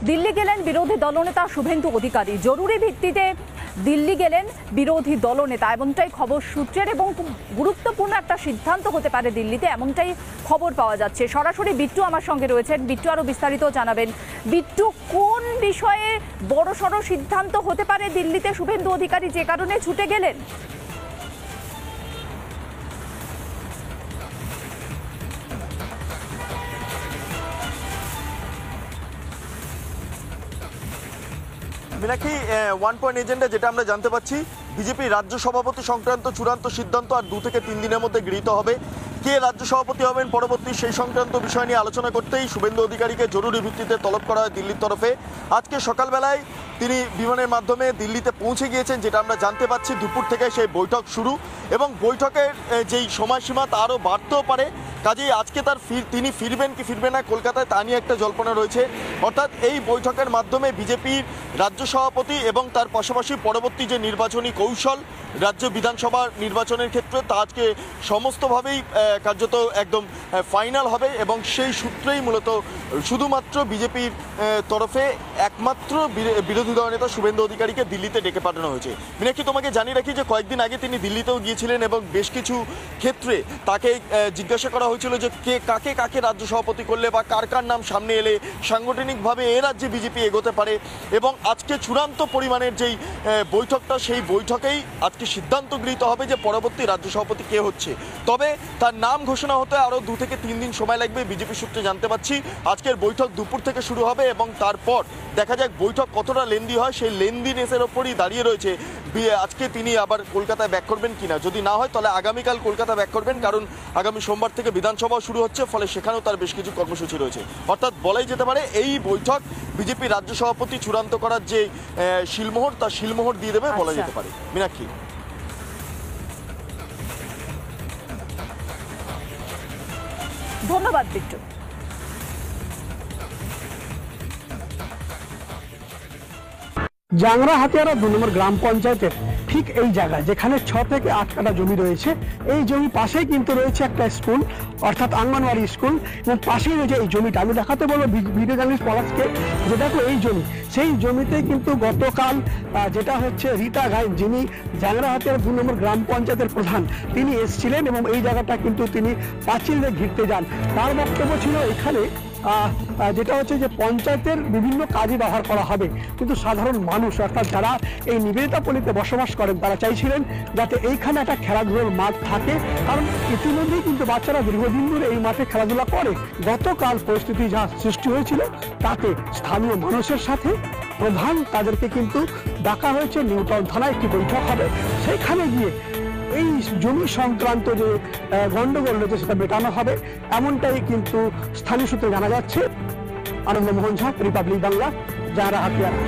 দিল্লি গেলেন বিরোধী দলনেতা শুভেন্দু অধিকারী। জরুরি ভিত্তিতে দিল্লি গেলেন বিরোধী দলনেতা, এমনটাই খবর সূত্রের, এবং গুরুত্বপূর্ণ একটা সিদ্ধান্ত হতে পারে দিল্লিতে, এমনটাই খবর পাওয়া যাচ্ছে। সরাসরি বিট্টু আমার সঙ্গে রয়েছেন। বিট্টু, আরো বিস্তারিত জানাবেন। বিট্টু, কোন বিষয়ে বড়সড় সিদ্ধান্ত হতে পারে দিল্লিতে শুভেন্দু অধিকারী যে কারণে ছুটে গেলেন? মিনাক্ষী, ওয়ান পয়েন্ট এজেন্ডা যেটা আমরা জানতে পাচ্ছি, বিজেপি রাজ্য সভাপতি সংক্রান্ত চূড়ান্ত সিদ্ধান্ত আর 2 থেকে 3 দিনের মধ্যে গৃহীত হবে। কে রাজ্য সভাপতি হবেন পরবর্তী সেই সংক্রান্ত বিষয় নিয়ে আলোচনা করতেই শুভেন্দু অধিকারীকে জরুরি ভিত্তিতে তলব করা হয় দিল্লির তরফে। আজকে সকালবেলায় তিনি বিমানের মাধ্যমে দিল্লিতে পৌঁছে গিয়েছেন, যেটা আমরা জানতে পাচ্ছি। দুপুর থেকে সেই বৈঠক শুরু, এবং বৈঠকের যেই সময়সীমা তা আরও বাড়তেও পারে। কাজেই আজকে তিনি ফিরবেন কি ফিরবেন না কলকাতায়, তা নিয়ে একটা জল্পনা রয়েছে। অর্থাৎ এই বৈঠকের মাধ্যমে বিজেপির রাজ্য সভাপতি এবং তার পাশাপাশি পরবর্তী যে নির্বাচনী কৌশল রাজ্য বিধানসভা নির্বাচনের ক্ষেত্রে, তা আজকে সমস্তভাবেই কার্যত একদম ফাইনাল হবে, এবং সেই সূত্রেই মূলত শুধুমাত্র বিজেপির তরফে একমাত্র বিরোধী দলনেতা শুভেন্দু অধিকারীকে দিল্লিতে ডেকে পাঠানো হয়েছে। মিনাক্ষী, তোমাকে জানিয়ে রাখি যে কয়েকদিন আগে তিনি দিল্লিতেও গিয়েছিলেন, এবং বেশ কিছু ক্ষেত্রে তাকে জিজ্ঞাসা করা হয়েছিল যে কাকে কাকে রাজ্য সভাপতি করলে বা কার কার নাম সামনে এলে সাংগঠনিকভাবে এ রাজ্যে বিজেপি এগোতে পারে। এবং আজকে চূড়ান্ত পরিমাণের যেই বৈঠকটা, সেই বৈঠকেই আজকে সিদ্ধান্ত গৃহীত হবে যে পরবর্তী রাজ্য সভাপতি কে হচ্ছে। তবে তার নাম ঘোষণা হতে আরও 2 থেকে 3 দিন সময় লাগবে, বিজেপি সূত্রে জানতে পাচ্ছি। আজকের বৈঠক দুপুর থেকে শুরু হবে, এবং তারপর দেখা যাক বৈঠক কতটা লেন্দি হয়। সেই লেন্দিনেসের ওপরই দাঁড়িয়ে রয়েছে আজকে তিনি আবার কলকাতায় ব্যাক করবেন কিনা। যদি না হয় তাহলে আগামীকাল কলকাতা ব্যাক করবেন, কারণ আগামী সোমবার থেকে বিধানসভাও শুরু হচ্ছে, ফলে সেখানেও তার বেশ কিছু কর্মসূচি রয়েছে। অর্থাৎ বলাই যেতে পারে এই বৈঠক বিজেপি রাজ্য সভাপতি চূড়ান্ত করার যে শিলমোহর, তা শিলমোহর দিয়ে দেবে বলা যেতে পারে। মীনাক্ষী, ধন্যবাদ বিট্টু। জাংরা হাতিয়ারা 2 নম্বর গ্রাম পঞ্চায়েতের ঠিক এই জায়গায়, যেখানে 6 থেকে 8 কাঠা জমি রয়েছে, এই জমি পাশেই কিন্তু রয়েছে একটা স্কুল, অর্থাৎ আঙ্গনওয়াড়ি স্কুল, এবং পাশেই রয়েছে এই জমিটা। আমি দেখাতে বলবো ভিডিও জার্নালিস্ট পলাশকে, যে দেখো এই জমি, সেই জমিতে কিন্তু গতকাল যেটা হচ্ছে রীতা গাইন, যিনি জাংরা হাতিয়ারা 2 নম্বর গ্রাম পঞ্চায়েতের প্রধান, তিনি এসেছিলেন, এবং এই জায়গাটা কিন্তু তিনি পাঁচিল দিয়ে ঘিরতে যান। তার বক্তব্য ছিল এখানে যেটা হচ্ছে যে পঞ্চায়েতের বিভিন্ন কাজে ব্যবহার করা হবে, কিন্তু সাধারণ মানুষ অর্থাৎ যারা এই নিবেদিতা পল্লীতে বসবাস করেন, তারা চাইছিলেন যাতে এইখানে একটা খেলাধুলার মাঠ থাকে, কারণ ইতিমধ্যেই কিন্তু বাচ্চারা দীর্ঘদিন ধরে এই মাঠে খেলাধুলা করে। গতকাল পরিস্থিতি যা সৃষ্টি হয়েছিল, তাতে স্থানীয় মানুষের সাথে প্রধান তাদেরকে কিন্তু ডাকা হয়েছে। নিউ টাউন থানায় একটি বৈঠক হবে, সেইখানে গিয়ে এই জমি সংক্রান্ত যে গন্ডগোল রয়েছে সেটা মেটানো হবে, এমনটাই কিন্তু স্থানীয় সূত্রে জানা যাচ্ছে। আনন্দমোহন ঝা, রিপাবলিক বাংলা, জাংরা হাতিয়ারা।